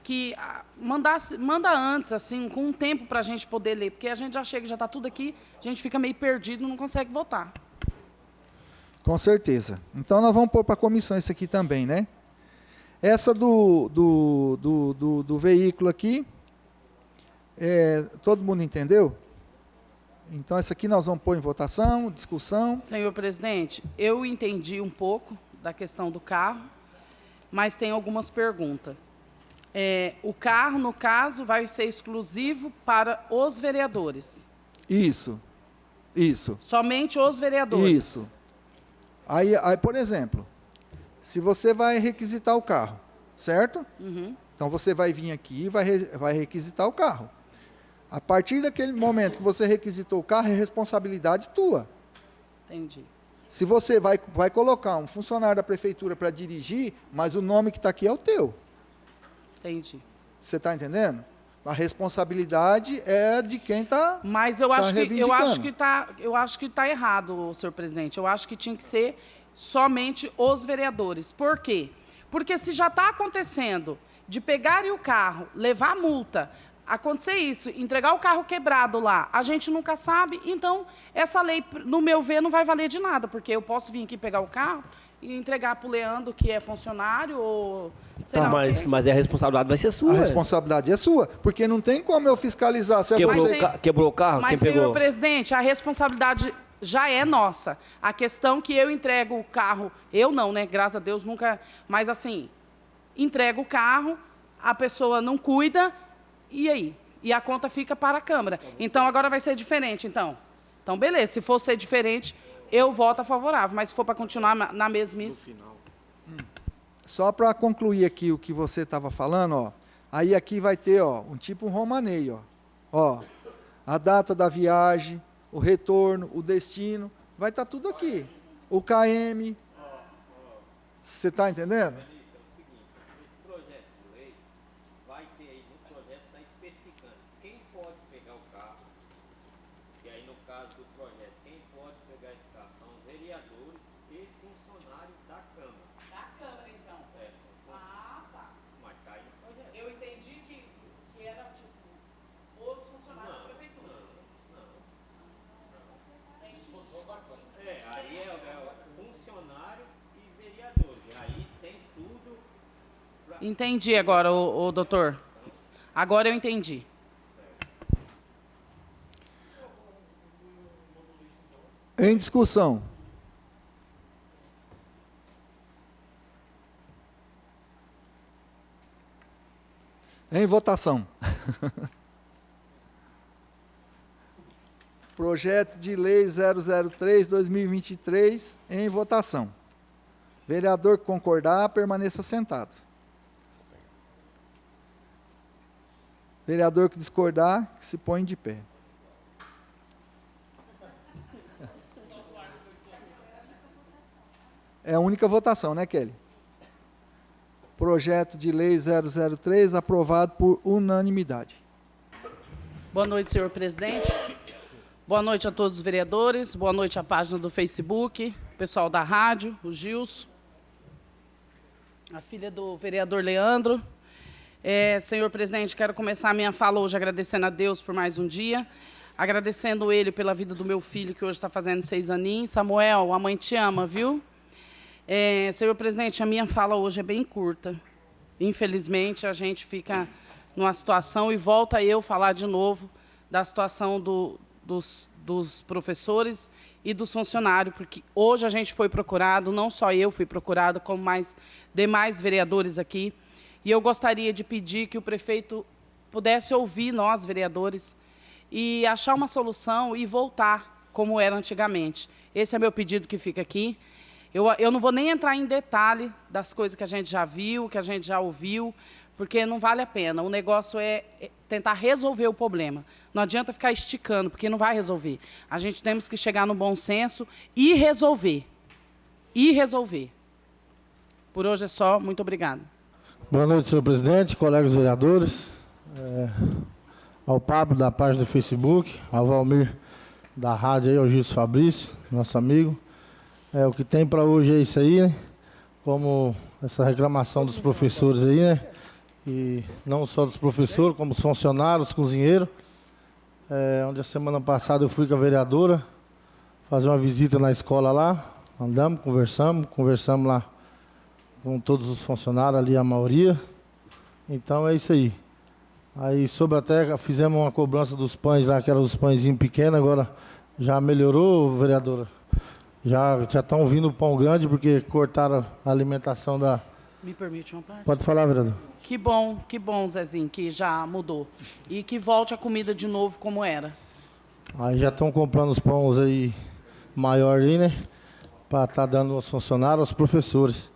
que manda antes, assim, com um tempo para a gente poder ler, porque a gente já chega, já está tudo aqui, a gente fica meio perdido, não consegue votar. Com certeza. Então nós vamos pôr para a comissão isso aqui também, né? Essa do veículo aqui, todo mundo entendeu? Então, essa aqui nós vamos pôr em votação, discussão. Senhor presidente, eu entendi um pouco da questão do carro, mas tem algumas perguntas. O carro, no caso, vai ser exclusivo para os vereadores? Isso. Somente os vereadores? Isso. Aí, por exemplo, se você vai requisitar o carro, certo? Uhum. Então, você vai vir aqui e vai requisitar o carro. A partir daquele momento que você requisitou o carro, é responsabilidade tua. Entendi. Se você vai colocar um funcionário da prefeitura para dirigir, mas o nome que está aqui é o teu. Entendi. Você está entendendo? A responsabilidade é de quem está. Mas eu acho que está errado, senhor presidente. Eu acho que tinha que ser somente os vereadores. Por quê? Porque se já está acontecendo de pegarem o carro, levar a multa, acontecer isso, entregar o carro quebrado lá, a gente nunca sabe, então essa lei, no meu ver, não vai valer de nada, porque eu posso vir aqui pegar o carro e entregar para o Leandro, que é funcionário, ou... Mas a responsabilidade vai ser sua. A responsabilidade é sua, porque não tem como eu fiscalizar. Se quebrou o carro, mas, quem pegou? Senhor presidente, a responsabilidade já é nossa. A questão que eu entrego o carro, eu não, né? Graças a Deus, nunca... Mas, assim, entrego o carro, a pessoa não cuida, e aí? E a conta fica para a Câmara. Então, agora vai ser diferente, então. Então, beleza. Se for ser diferente, eu voto a favorável. Mas se for para continuar na mesmice... Só para concluir aqui o que você estava falando, ó. Aí aqui vai ter, ó, um tipo romaneio, ó. A data da viagem, o retorno, o destino, vai estar tudo aqui. O KM, você está entendendo? Entendi agora, o doutor. Agora eu entendi. Em discussão. Em votação. Projeto de Lei 003/2023 em votação. Vereador que concordar, permaneça sentado. Vereador que discordar, que se põe de pé. É a única votação, né, Kelly? Projeto de Lei 003 aprovado por unanimidade. Boa noite, senhor presidente. Boa noite a todos os vereadores. Boa noite à página do Facebook, pessoal da rádio, o Gilson, a filha do vereador Leandro. Senhor presidente, quero começar a minha fala hoje agradecendo a Deus por mais um dia, agradecendo ele pela vida do meu filho, que hoje está fazendo 6 aninhos. Samuel, a mãe te ama, viu? Senhor presidente, a minha fala hoje é bem curta. Infelizmente, a gente fica numa situação, e volta eu falar de novo da situação dos professores e dos funcionários, porque hoje a gente foi procurado, não só eu fui procurado, como mais demais vereadores aqui. E eu gostaria de pedir que o prefeito pudesse ouvir nós, vereadores, e achar uma solução e voltar como era antigamente. Esse é meu pedido que fica aqui. Eu não vou nem entrar em detalhe das coisas que a gente já viu, que a gente já ouviu, porque não vale a pena. O negócio é tentar resolver o problema. Não adianta ficar esticando, porque não vai resolver. A gente temos que chegar no bom senso e resolver. E resolver. Por hoje é só. Muito obrigada. Boa noite, senhor presidente, colegas vereadores, ao Pablo da página do Facebook, ao Valmir da rádio aí, ao Gilson Fabrício, nosso amigo. O que tem para hoje é isso aí, né? Como essa reclamação dos professores aí, né? E não só dos professores, como dos funcionários, cozinheiros. Onde a semana passada eu fui com a vereadora fazer uma visita na escola lá, andamos, conversamos lá com todos os funcionários ali, a maioria. Então é isso aí. Aí sobre até fizemos uma cobrança dos pães lá, que eram os pãezinhos pequenos, agora já melhorou, vereadora? Já estão vindo pão grande, porque cortaram a alimentação da... Me permite uma parte? Pode falar, vereador. Que bom, Zezinho, que já mudou. E que volte a comida de novo como era. Aí já estão comprando os pães aí maior aí, né? Para estar dando aos funcionários, aos professores.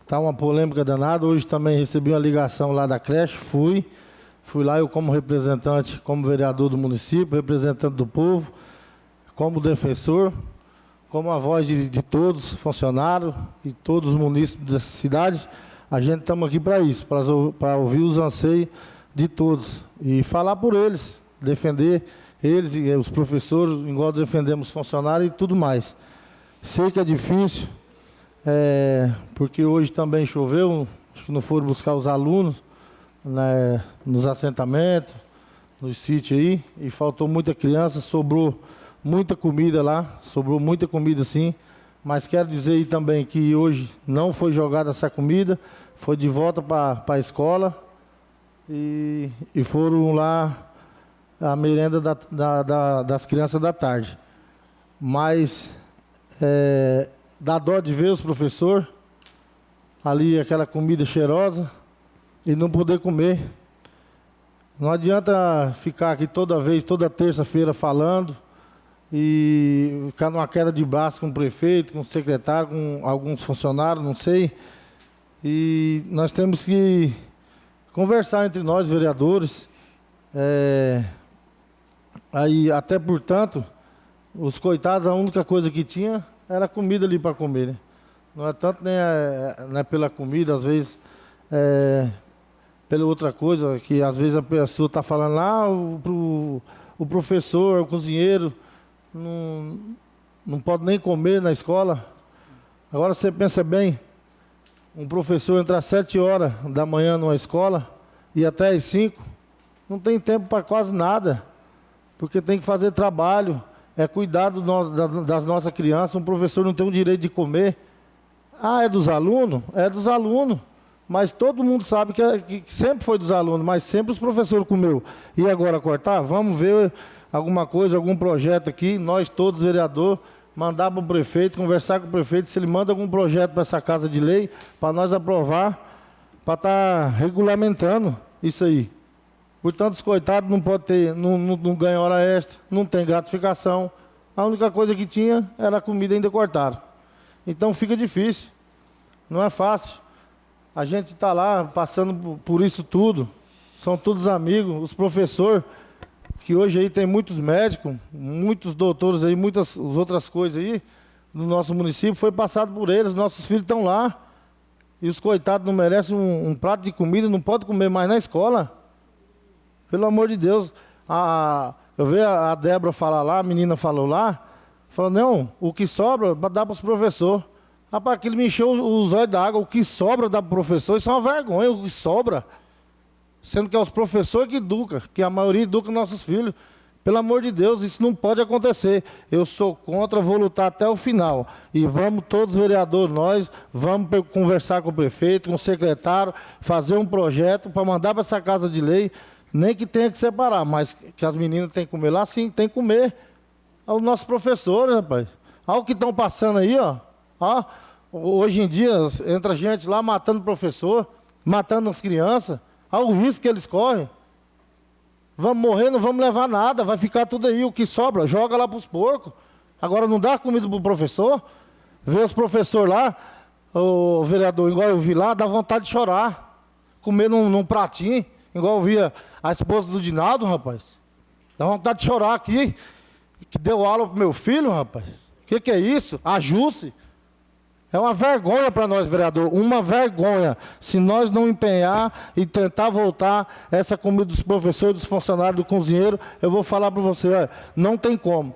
Tá uma polêmica danada. Hoje também recebi uma ligação lá da creche, fui lá eu como representante, como vereador do município, representante do povo, como defensor, como a voz de todos os funcionários e todos os munícipes dessa cidade. A gente estamos aqui para isso, para ouvir os anseios de todos e falar por eles, defender eles e os professores, igual defendemos os funcionários e tudo mais. Sei que é difícil, porque hoje também choveu, acho que não foram buscar os alunos, né, nos assentamentos, nos sítios aí, e faltou muita criança, sobrou muita comida lá, sobrou muita comida sim, mas quero dizer aí também que hoje não foi jogada essa comida, foi de volta para a escola e foram lá a merenda das crianças da tarde. Mas dá dó de ver os professores ali, aquela comida cheirosa, e não poder comer. Não adianta ficar aqui toda terça-feira falando e ficar numa queda de braço com o prefeito, com o secretário, com alguns funcionários, não sei. E nós temos que conversar entre nós, vereadores. Aí, até portanto, Os coitados, a única coisa que tinha era comida ali para comer, né? Não é tanto nem pela comida, às vezes pela outra coisa, que às vezes a pessoa está falando lá, o professor, o cozinheiro, não pode nem comer na escola. Agora você pensa bem, um professor entrar às 7 horas da manhã numa escola e até às 5, não tem tempo para quase nada, porque tem que fazer trabalho, cuidar das nossas crianças. Um professor não tem o direito de comer. Ah, é dos alunos? É dos alunos. Mas todo mundo sabe que sempre foi dos alunos, mas sempre os professores comeu. E agora cortar? Vamos ver alguma coisa, algum projeto aqui, nós todos, vereador, mandar para o prefeito, conversar com o prefeito, se ele manda algum projeto para essa casa de lei, para nós aprovar, para estar regulamentando isso aí. Portanto, os coitados não podem ter, não ganham hora extra, não tem gratificação. A única coisa que tinha era a comida, ainda cortaram. Então fica difícil, não é fácil. A gente está lá passando por isso tudo, são todos amigos, os professores, que hoje aí tem muitos médicos, muitos doutores aí, muitas outras coisas aí, no nosso município, foi passado por eles, nossos filhos estão lá, e os coitados não merecem um prato de comida, não podem comer mais na escola. Pelo amor de Deus. Eu vi a Débora falar lá, a menina falou lá, falou, não, o que sobra dá para os professores. Rapaz, aquilo me encheu os olhos d'água, o que sobra dá para o professor, isso é uma vergonha, o que sobra. Sendo que é os professores que educam, que a maioria educa nossos filhos. Pelo amor de Deus, isso não pode acontecer. Eu sou contra, vou lutar até o final. E vamos todos, vereadores, nós, vamos conversar com o prefeito, com o secretário, fazer um projeto para mandar para essa casa de lei, nem que tenha que separar, mas que as meninas têm que comer lá, sim, tem que comer. Os nossos professores, rapaz. Olha o que estão passando aí, ó. Hoje em dia, entra gente lá matando o professor, matando as crianças. Olha o risco que eles correm. Vamos morrer, não vamos levar nada, vai ficar tudo aí, o que sobra, joga lá para os porcos. Agora não dá comida para o professor. Vê os professores lá, o vereador, igual eu vi lá, dá vontade de chorar. Comer num pratinho, igual eu via a esposa do Dinaldo, rapaz. Dá vontade de chorar aqui, que deu aula pro meu filho, rapaz. O que é isso? Ajuste. É uma vergonha para nós, vereador, uma vergonha. Se nós não empenhar e tentar voltar essa comida dos professores, dos funcionários, do cozinheiro, eu vou falar para você, não tem como.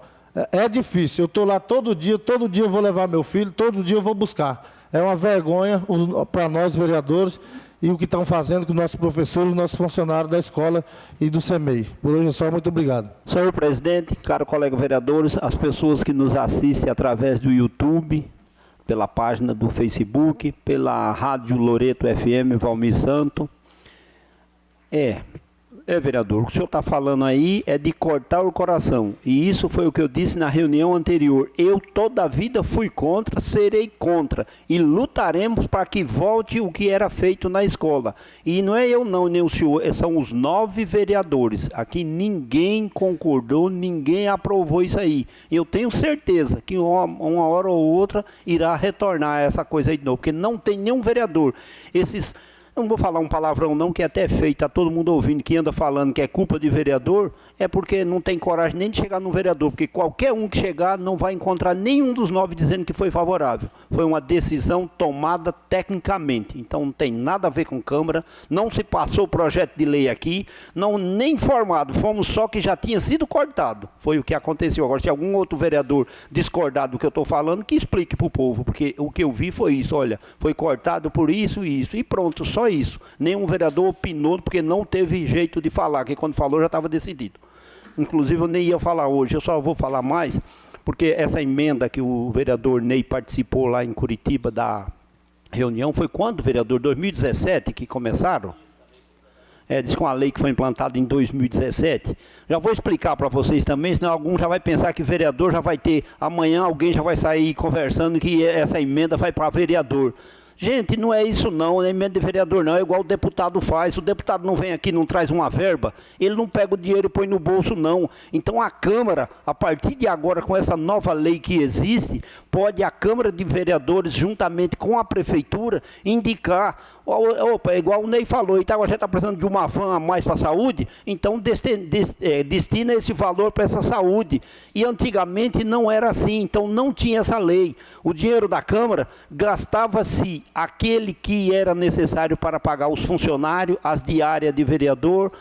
É difícil, eu estou lá todo dia eu vou levar meu filho, todo dia eu vou buscar. É uma vergonha para nós, vereadores, e o que estão fazendo com os nossos professores, os nossos funcionários da escola e do CEMEI. Por hoje é só, muito obrigado. Senhor presidente, caro colega vereadores, as pessoas que nos assistem através do YouTube, pela página do Facebook, pela Rádio Loreto FM, Valmir Santo. Vereador, o que o senhor está falando aí é de cortar o coração. E isso foi o que eu disse na reunião anterior. Eu toda a vida fui contra, serei contra. E lutaremos para que volte o que era feito na escola. E não é eu não, nem o senhor, são os 9 vereadores. Aqui ninguém concordou, ninguém aprovou isso aí. Eu tenho certeza que uma hora ou outra irá retornar essa coisa aí de novo. Porque não tem nenhum vereador. Não vou falar um palavrão não, que é até feio, está todo mundo ouvindo, que anda falando que é culpa de vereador, é porque não tem coragem nem de chegar no vereador, porque qualquer um que chegar não vai encontrar nenhum dos 9 dizendo que foi favorável. Foi uma decisão tomada tecnicamente, então não tem nada a ver com Câmara, não se passou o projeto de lei aqui, nem informado, fomos só que já tinha sido cortado. Foi o que aconteceu. Agora, se algum outro vereador discordar do que eu estou falando, que explique para o povo, porque o que eu vi foi isso, olha, foi cortado por isso e isso, e pronto, só isso. Nenhum vereador opinou, porque não teve jeito de falar, que quando falou já estava decidido. Inclusive eu nem ia falar hoje, eu só vou falar mais, porque essa emenda que o vereador Ney participou lá em Curitiba da reunião, foi quando, vereador? 2017 que começaram? Diz com a lei que foi implantada em 2017. Já vou explicar para vocês também, senão algum já vai pensar que vereador já vai ter, amanhã alguém já vai sair conversando que essa emenda vai para vereador. Gente, não é isso não, não é emenda de vereador não, é igual o deputado faz. O deputado não vem aqui, não traz uma verba, ele não pega o dinheiro e põe no bolso não. Então a Câmara, a partir de agora, com essa nova lei que existe, pode a Câmara de Vereadores, juntamente com a Prefeitura, indicar, opa, é igual o Ney falou, Itaguajé está precisando de uma van a mais para a saúde, então destina esse valor para essa saúde. E antigamente não era assim, então não tinha essa lei. O dinheiro da Câmara gastava-se aquele que era necessário para pagar os funcionários, as diárias de vereador,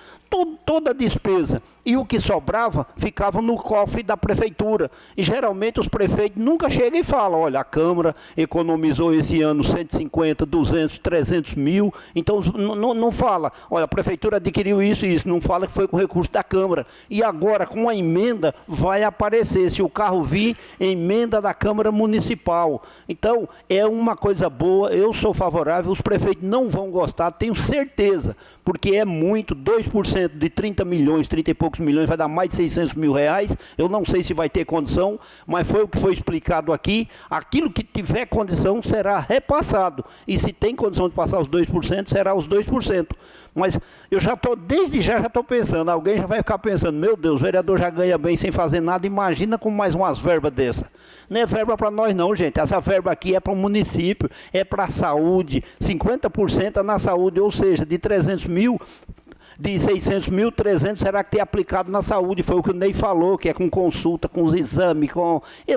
toda a despesa. E o que sobrava ficava no cofre da prefeitura. E geralmente os prefeitos nunca chegam e falam, olha, a Câmara economizou esse ano 150, 200, 300 mil. Então não fala, olha, a prefeitura adquiriu isso e isso. Não fala que foi com recurso da Câmara. E agora, com a emenda, vai aparecer, se o carro vir, emenda da Câmara Municipal. Então, é uma coisa boa, eu sou favorável, os prefeitos não vão gostar, tenho certeza, porque é muito, 2% de 30 milhões, 30 e poucos milhões, vai dar mais de 600 mil reais, eu não sei se vai ter condição, mas foi o que foi explicado aqui, aquilo que tiver condição será repassado, e se tem condição de passar os 2%, será os 2%. Mas eu já estou, desde já estou pensando, alguém já vai ficar pensando, meu Deus, o vereador já ganha bem sem fazer nada, imagina com mais umas verbas dessa. Não é verba para nós não, gente, essa verba aqui é para o município, é para a saúde, 50% é na saúde, ou seja, de 300 mil, de 600 mil, 300 será que tem aplicado na saúde, foi o que o Ney falou, que é com consulta, com os exames,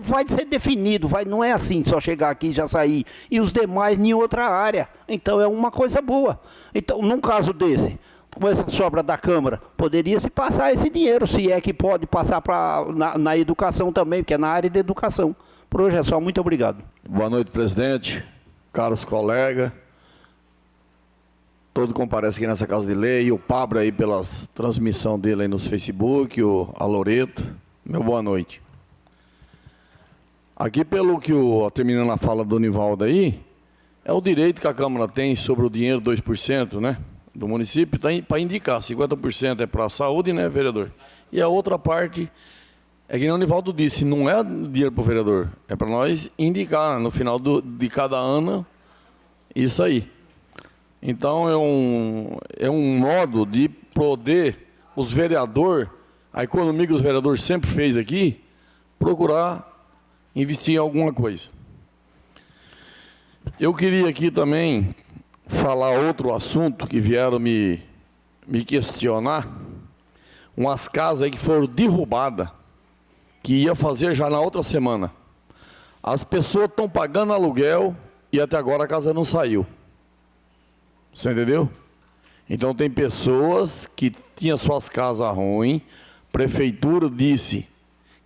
vai ser definido, não é assim, só chegar aqui e já sair, e os demais em outra área, então é uma coisa boa. Então, num caso desse, com essa sobra da Câmara, poderia se passar esse dinheiro, se é que pode passar na educação também, porque é na área de educação. Por hoje é só, muito obrigado. Boa noite, presidente, caros colegas. Todo comparece aqui nessa Casa de Lei, o Pablo aí pela transmissão dele aí nos Facebook, a Loreto, meu boa noite. Aqui pelo que terminando a fala do Nivaldo aí, é o direito que a Câmara tem sobre o dinheiro 2%, né, do município, para indicar, 50% é para a saúde, né, vereador? E a outra parte, é que o Nivaldo disse, não é dinheiro para o vereador, é para nós indicar no final de cada ano isso aí. Então, é um modo de poder os vereadores, a economia que os vereadores sempre fez aqui, procurar investir em alguma coisa. Eu queria aqui também falar outro assunto que vieram me questionar, umas casas aí que foram derrubadas, que ia fazer já na outra semana. As pessoas estão pagando aluguel e até agora a casa não saiu. Você entendeu? Então tem pessoas que tinham suas casas ruins, prefeitura disse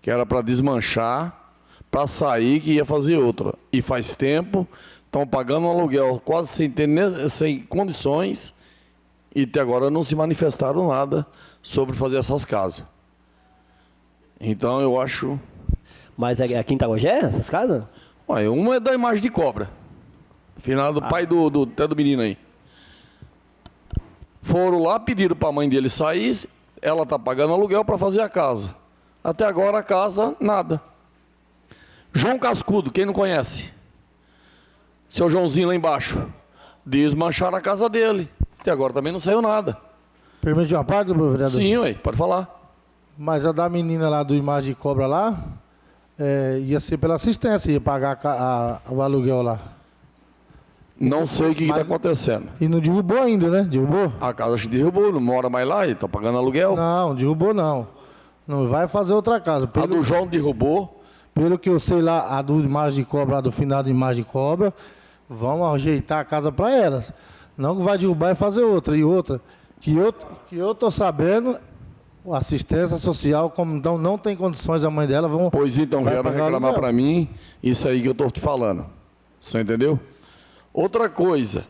que era para desmanchar, para sair, que ia fazer outra. E faz tempo, estão pagando um aluguel quase sem condições, e até agora não se manifestaram nada sobre fazer essas casas. Então eu acho... Mas aqui em Itaguajé, essas casas? Ué, uma é da imagem de cobra, final do pai até do menino aí. Foram lá, pediram para a mãe dele sair, ela está pagando aluguel para fazer a casa. Até agora a casa, nada. João Cascudo, quem não conhece? Seu Joãozinho lá embaixo. Desmancharam a casa dele. Até agora também não saiu nada. Permite uma parte, meu vereador? Sim, ué, pode falar. Mas a da menina lá do Imagem de Cobra lá, ia ser pela assistência, ia pagar o aluguel lá. Não sei o que está acontecendo. E não derrubou ainda, né? Derrubou? A casa se derrubou, não mora mais lá e está pagando aluguel. Não, derrubou não. Não vai fazer outra casa. A do João derrubou. Pelo que eu sei lá, a do Imagem de Cobra, a do finado Imagem de Cobra, vão ajeitar a casa para elas. Não que vai derrubar e fazer outra. E outra, que eu tô sabendo, a assistência social, como então não tem condições, a mãe dela vão... Pois então, vieram reclamar para mim, isso aí que eu estou te falando. Você entendeu? Outra coisa,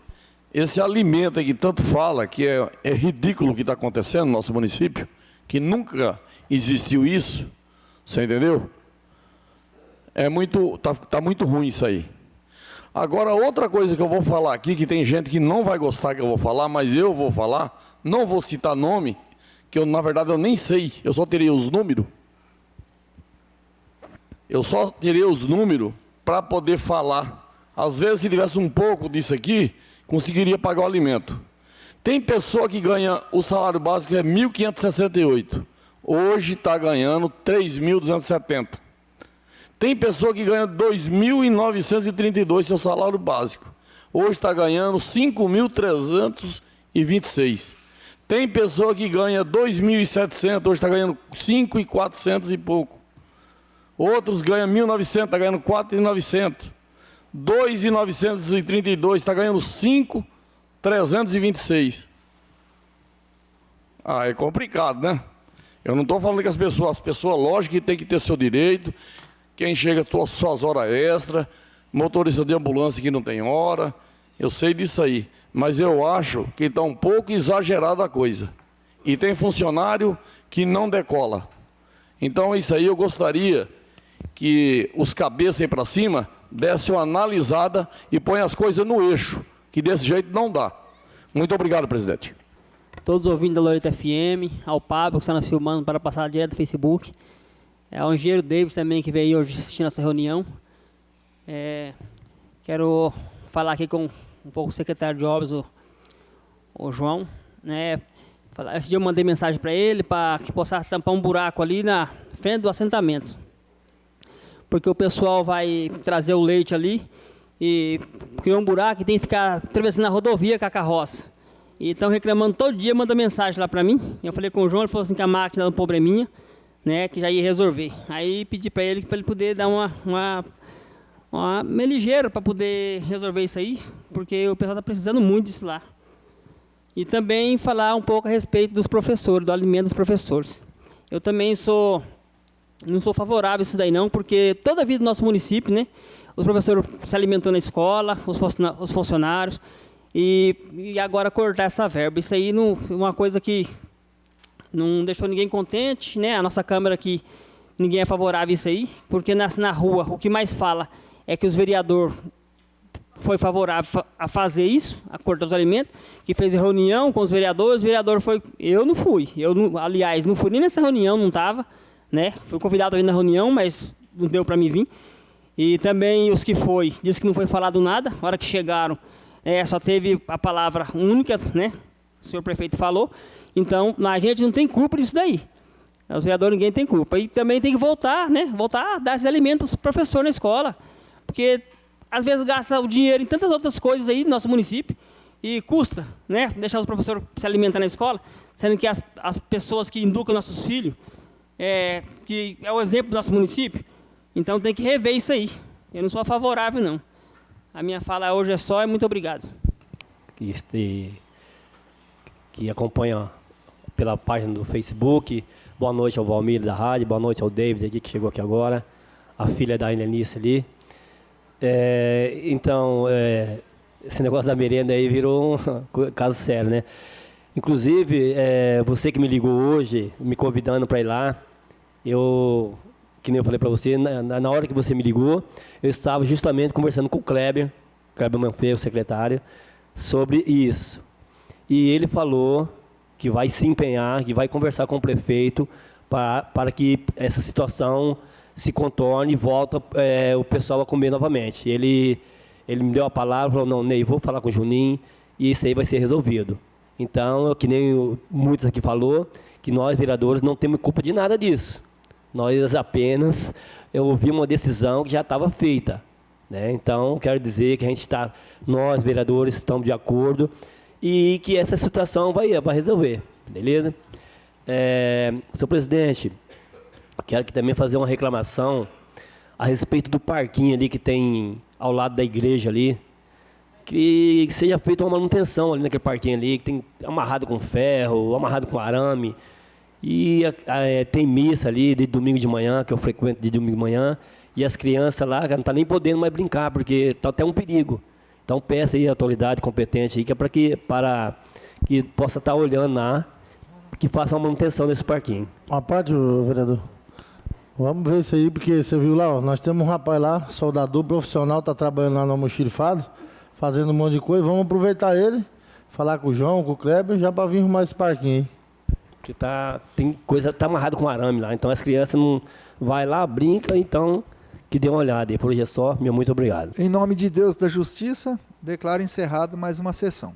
esse alimento aí que tanto fala, que é ridículo o que está acontecendo no nosso município, que nunca existiu isso, você entendeu? Tá muito ruim isso aí. Agora, outra coisa que eu vou falar aqui, que tem gente que não vai gostar que eu vou falar, mas eu vou falar, não vou citar nome, que na verdade eu nem sei, eu só terei os números. Eu só terei os números para poder falar Às vezes, se tivesse um pouco disso aqui, conseguiria pagar o alimento. Tem pessoa que ganha, o salário básico é 1.568. Hoje está ganhando 3.270. Tem pessoa que ganha 2.932 seu salário básico. Hoje está ganhando 5.326. Tem pessoa que ganha 2.700, hoje está ganhando 5.400 e pouco. Outros ganham 1.900, está ganhando 4.900. 2.932, está ganhando 5.326. Ah, é complicado, né? Eu não estou falando que as pessoas, lógico que tem que ter seu direito. Quem chega suas horas extras, motorista de ambulância que não tem hora, eu sei disso aí. Mas eu acho que está um pouco exagerada a coisa. E tem funcionário que não decola. Então, isso aí eu gostaria que os cabeças aí para cima dessem uma analisada e põem as coisas no eixo, que desse jeito não dá. Muito obrigado, presidente. Todos os ouvintes da Loreta FM, ao Pablo, que está nos filmando para passar direto do Facebook. Ao engenheiro Davis também, que veio hoje assistir nossa reunião. Quero falar aqui com um pouco o secretário de obras, o João. Esse dia eu mandei mensagem para ele para que possa tampar um buraco ali na frente do assentamento. Porque o pessoal vai trazer o leite ali e criou um buraco e tem que ficar atravessando a rodovia com a carroça. E estão reclamando todo dia, manda mensagem lá para mim. Eu falei com o João, ele falou assim que a máquina dá um probleminha, que já ia resolver. Aí pedi para ele poder dar uma meio ligeiro para poder resolver isso aí, porque o pessoal está precisando muito disso lá. E também falar um pouco a respeito dos professores, do alimento dos professores. Eu também não sou favorável a isso daí não, porque toda a vida do nosso município, os professores se alimentam na escola, os funcionários, e agora cortar essa verba. Isso aí é uma coisa que não deixou ninguém contente, A nossa Câmara aqui, ninguém é favorável a isso aí, porque na rua o que mais fala é que os vereadores foi favorável a fazer isso, a cortar os alimentos, que fez reunião com os vereadores, o vereador foi... Eu não fui, aliás, não fui nem nessa reunião, não estava, Fui convidado a vir na reunião, mas não deu para mim vir. E também os que disse que não foi falado nada, na hora que chegaram, só teve a palavra única, O senhor prefeito falou. Então, a gente não tem culpa disso daí. Os vereadores, ninguém tem culpa. E também tem que voltar, Voltar a dar esses alimentos para os professores na escola. Porque, às vezes, gasta o dinheiro em tantas outras coisas aí do nosso município e custa, Deixar os professores se alimentar na escola, sendo que as pessoas que educam nossos filhos, que é o exemplo do nosso município, então tem que rever isso aí. Eu não sou favorável, não. A minha fala hoje é só e muito obrigado. Que acompanha pela página do Facebook. Boa noite ao Valmir da rádio, boa noite ao David aqui, que chegou aqui agora, a filha da Helenice ali. Esse negócio da merenda aí virou um caso sério, Inclusive, você que me ligou hoje, me convidando para ir lá, que nem eu falei para você, na hora que você me ligou, eu estava justamente conversando com o Kleber Manfredo, o secretário, sobre isso. E ele falou que vai se empenhar, que vai conversar com o prefeito para que essa situação se contorne e volta o pessoal a comer novamente. Ele me deu a palavra, falou, não, Ney, vou falar com o Juninho e isso aí vai ser resolvido. Então, que nem muitos aqui falou, que nós, vereadores, não temos culpa de nada disso. Nós apenas ouvimos uma decisão que já estava feita. Então, quero dizer que nós, vereadores, estamos de acordo e que essa situação vai resolver, beleza? Senhor presidente, quero também fazer uma reclamação a respeito do parquinho ali que tem ao lado da igreja ali, que seja feita uma manutenção ali naquele parquinho ali, que tem amarrado com ferro, amarrado com arame. E tem missa ali de domingo de manhã, que eu frequento de domingo de manhã, e as crianças lá não estão nem podendo mais brincar, porque está até um perigo. Então peço aí a autoridade competente aí, que é para que possa estar olhando lá, que faça uma manutenção nesse parquinho. Uma parte, vereador. Vamos ver isso aí, porque você viu lá, nós temos um rapaz lá, soldador profissional, está trabalhando lá no almoxarifado, fazendo um monte de coisa. Vamos aproveitar ele, falar com o João, com o Kleber, já para vir arrumar esse parquinho aí. Porque tem coisa, tá amarrado com arame lá, então as crianças não vai lá, brinca, então que dê uma olhada. E por hoje é só. Meu muito obrigado. Em nome de Deus da Justiça, declaro encerrado mais uma sessão.